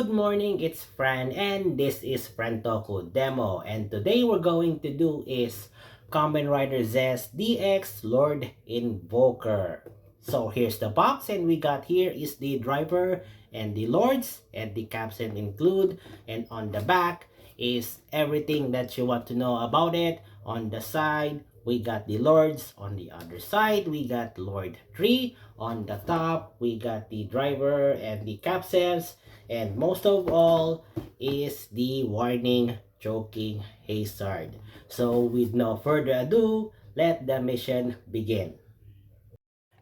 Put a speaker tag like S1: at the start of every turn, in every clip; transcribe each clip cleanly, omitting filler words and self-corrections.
S1: Good morning, it's Fran and this is Frantoku Demo, and today we're going to do is Kamen Rider Zeztz DX Lord Invoker. So here's the box, and we got here is the driver and the lords, and the caption include, and on the back is everything that you want to know about it. On the side we got the lords, on the other side we got Lord 3, on the top we got the driver and the captions, and most of all is the warning choking hazard. So with no further ado, let the mission begin.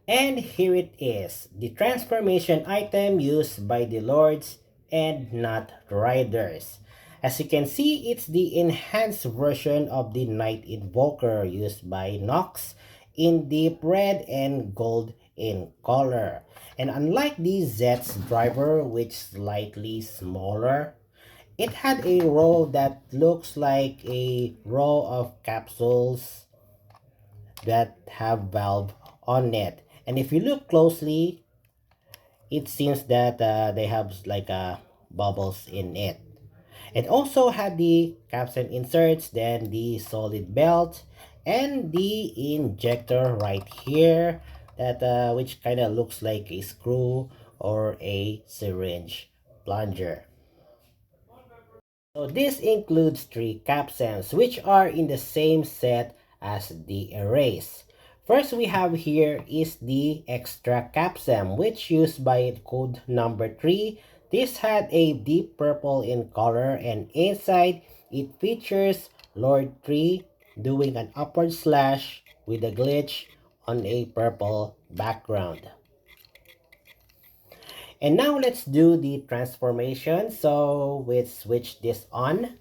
S1: And here it is, the transformation item used by the lords and not riders. As you can see, it's the enhanced version of the Knight Invoker used by Nox in deep red and gold in color. And unlike the Zeztz driver, which is slightly smaller, it had a row that looks like a row of capsules that have valve on it. And if you look closely, it seems that they have like bubbles in it. It also had the capstan inserts, then the solid belt, and the injector right here, that which kind of looks like a screw or a syringe plunger. So this includes 3 capstans, which are in the same set as the erase. First we have here is the extra capstan, which used by code number 3. This had a deep purple in color, and inside it features Lord 3 doing an upward slash with a glitch on a purple background. And now let's do the transformation. So we switch this on.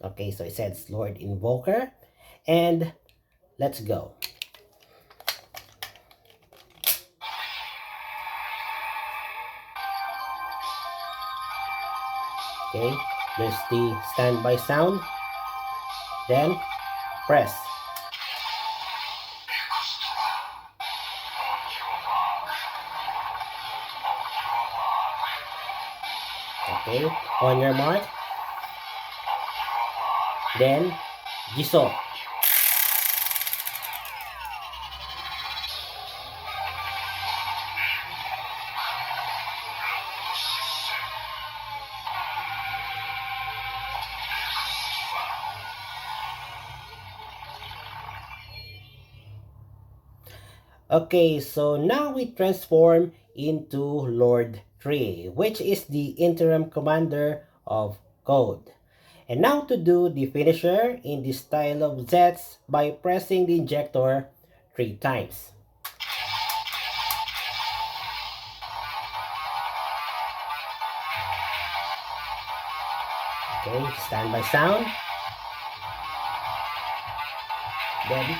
S1: Okay, so it says Lord Invoker, and let's go. Okay, there's the standby sound, then press. Okay, on your mark, then Jiso. Okay, so now we transform into Lord 3, which is the interim commander of Code. And now to do the finisher in the style of Zeztz by pressing the injector 3 times. Okay, standby sound. Then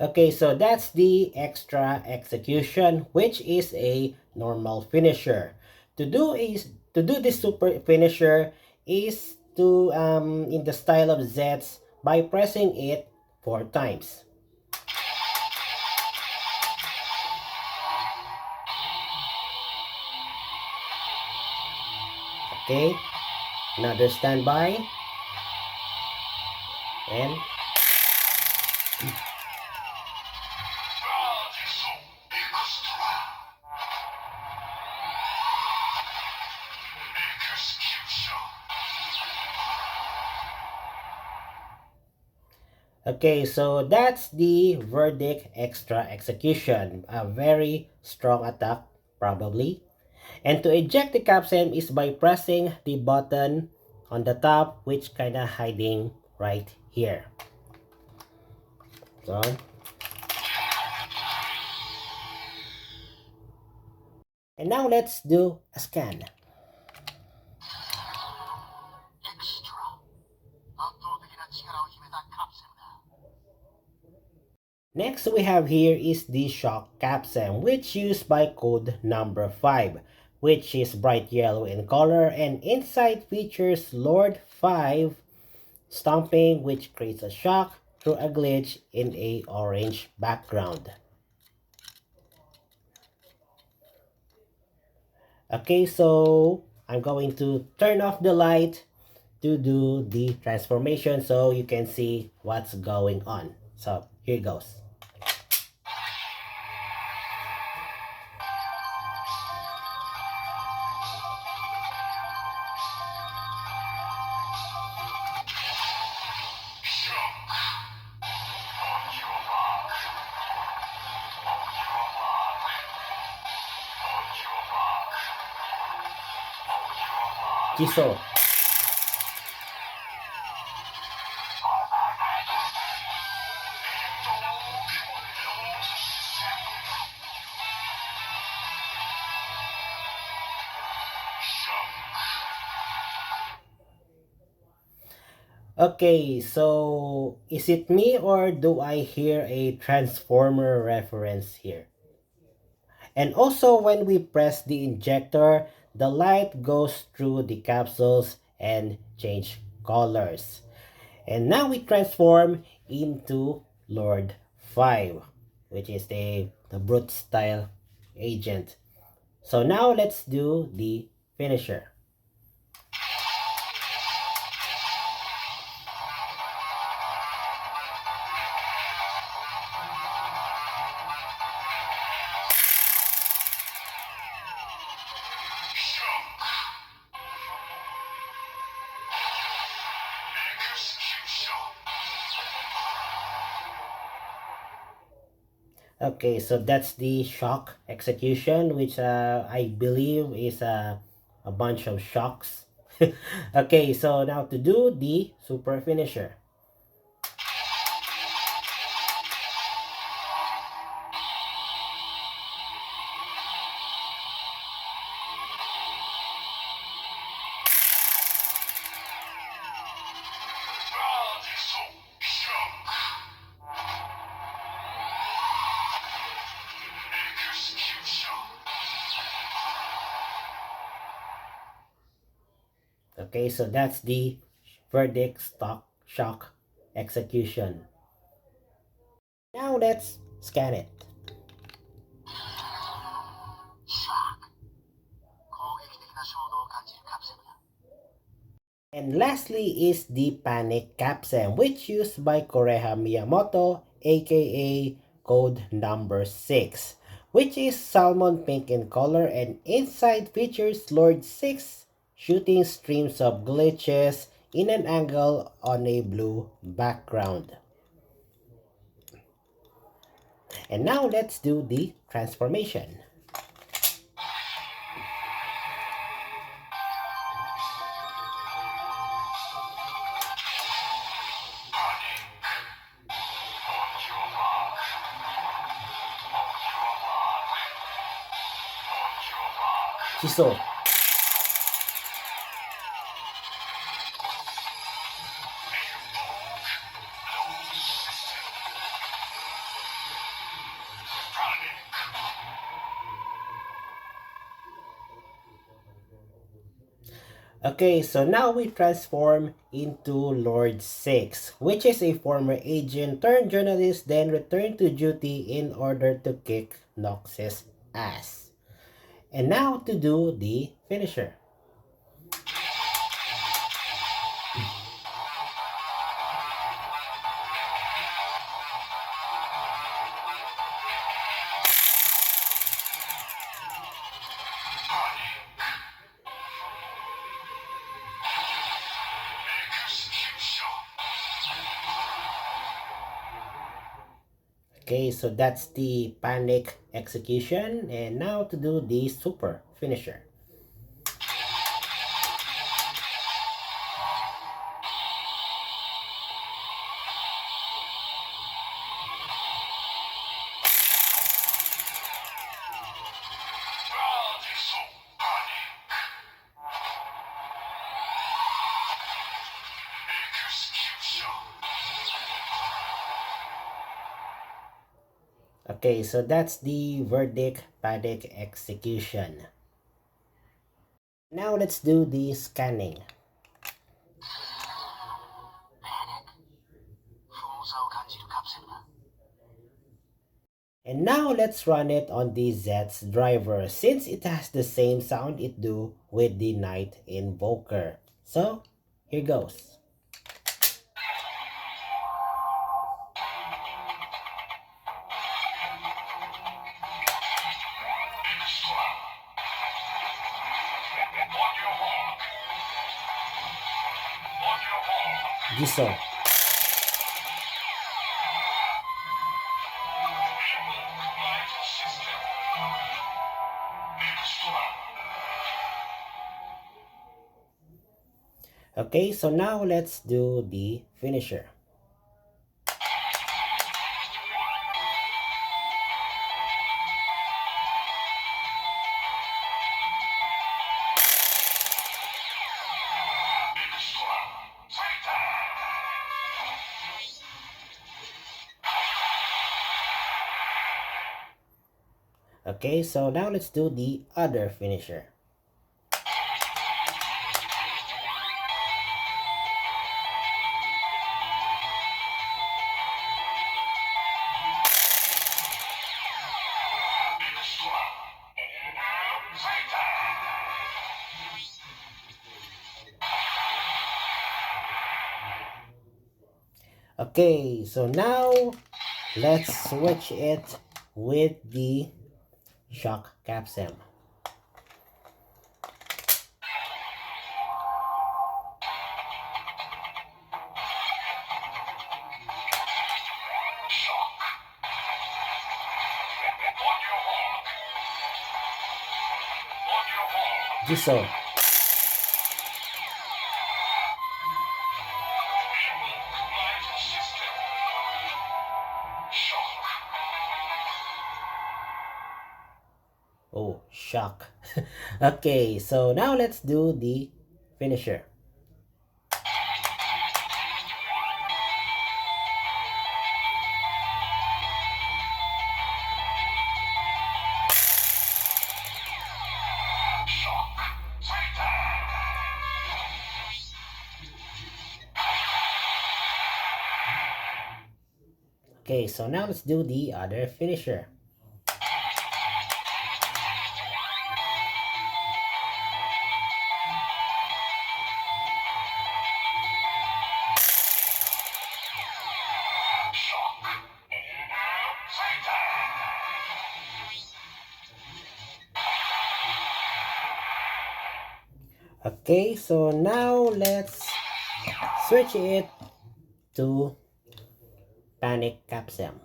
S1: okay, so that's the extra execution, which is a normal finisher. To do this super finisher is to in the style of Zeztz by pressing it 4 times. Okay, another standby, and okay, so that's the verdict extra execution. A very strong attack, probably. And to eject the capstan is by pressing the button on the top, which kind of hiding right here. So, and now let's do a scan. Next we have here is the shock capstan, which used by code number 5, which is bright yellow in color, and inside features Lord 5 stomping, which creates a shock through a glitch in a orange background. Okay, so I'm going to turn off the light to do the transformation so you can see what's going on. So here goes. Jiso. Okay, so is it me or do I hear a transformer reference here? And also when we press the injector, the light goes through the capsules and change colors. And now we transform into Lord 5, which is the brute style agent. So now let's do the finisher. Okay, so that's the shock execution, which I believe is a bunch of shocks. Okay, so now to do the super finisher. Okay, so that's the verdict stock shock execution. Now let's scan it. And lastly is the panic capsule, which used by Koreha Miyamoto, aka code number 6, which is salmon pink in color, and inside features Lord 6 shooting streams of glitches in an angle on a blue background. And now let's do the transformation. Shiso. Okay, so now we transform into Lord 6, which is a former agent turned journalist, then returned to duty in order to kick Nox's ass. And now to do the finisher. Okay, so that's the panic execution, and now to do the super finisher. Okay, so that's the verdict panic execution. Now let's do the scanning. And now let's run it on the Zeztz driver since it has the same sound it do with the Night Invoker. So here goes. Giso. Okay, so now let's do the finisher. Okay, so now let's do the other finisher. Okay, so now let's switch it with the shock capsem. Giso. Oh, shock. Okay, so now let's do the finisher. Okay, so now let's do the other finisher. Okay, so now let's switch it to panic capsem.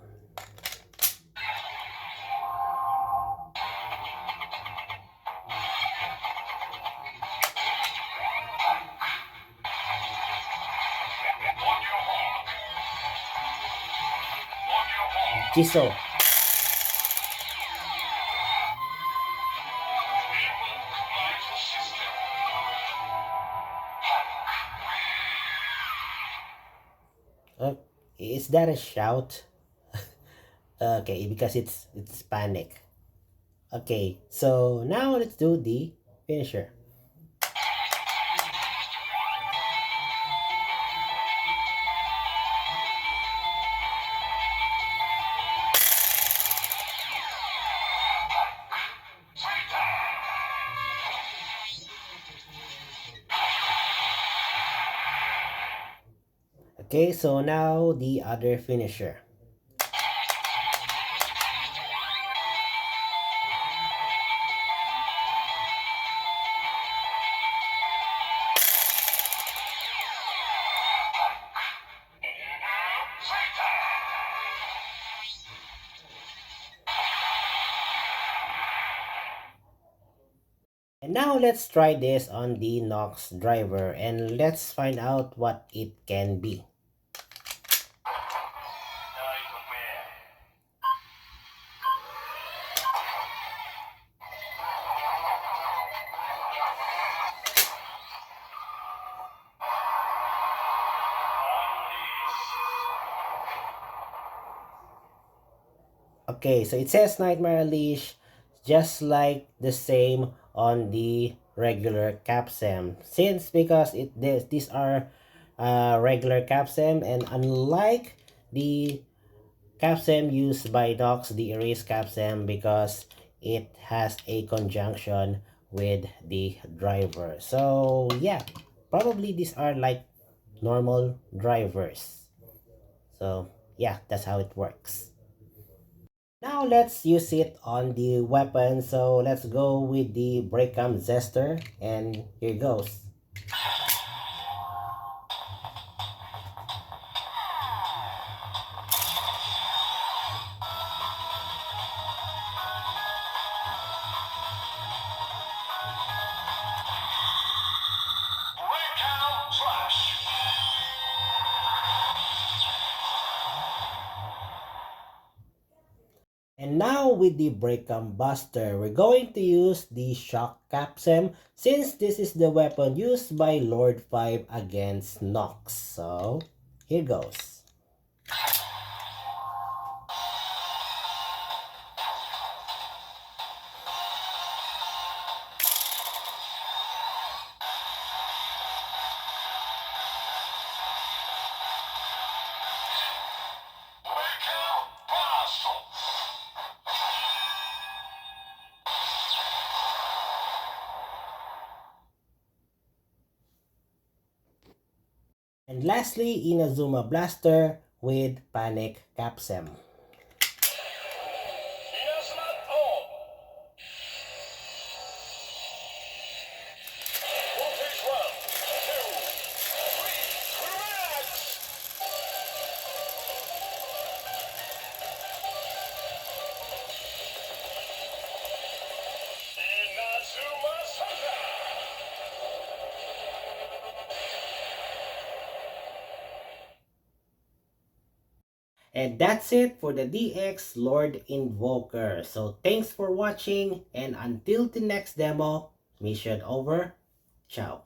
S1: Giso. Uh, is that a shout? Okay, because it's panic. Okay, so now let's do the finisher. Okay, so now the other finisher. And now let's try this on the Nox driver and let's find out what it can be. Okay, so it says Nightmare Unleashed, just like the same on the regular Capsem. Since because these are regular Capsem, and unlike the Capsem used by Nox, the erase Capsem, because it has a conjunction with the driver. So yeah, probably these are like normal drivers. So yeah, that's how it works. Now let's use it on the weapon. So let's go with the Breakcam Zester, and here goes. And now with the Breakcam Buster, we're going to use the Shock Capsem since this is the weapon used by Lord 5 against Nox. So here goes. And lastly, Inazuma Blaster with Panic Capsem. And that's it for the DX Lord Invoker. So thanks for watching, and until the next demo, mission over. Ciao.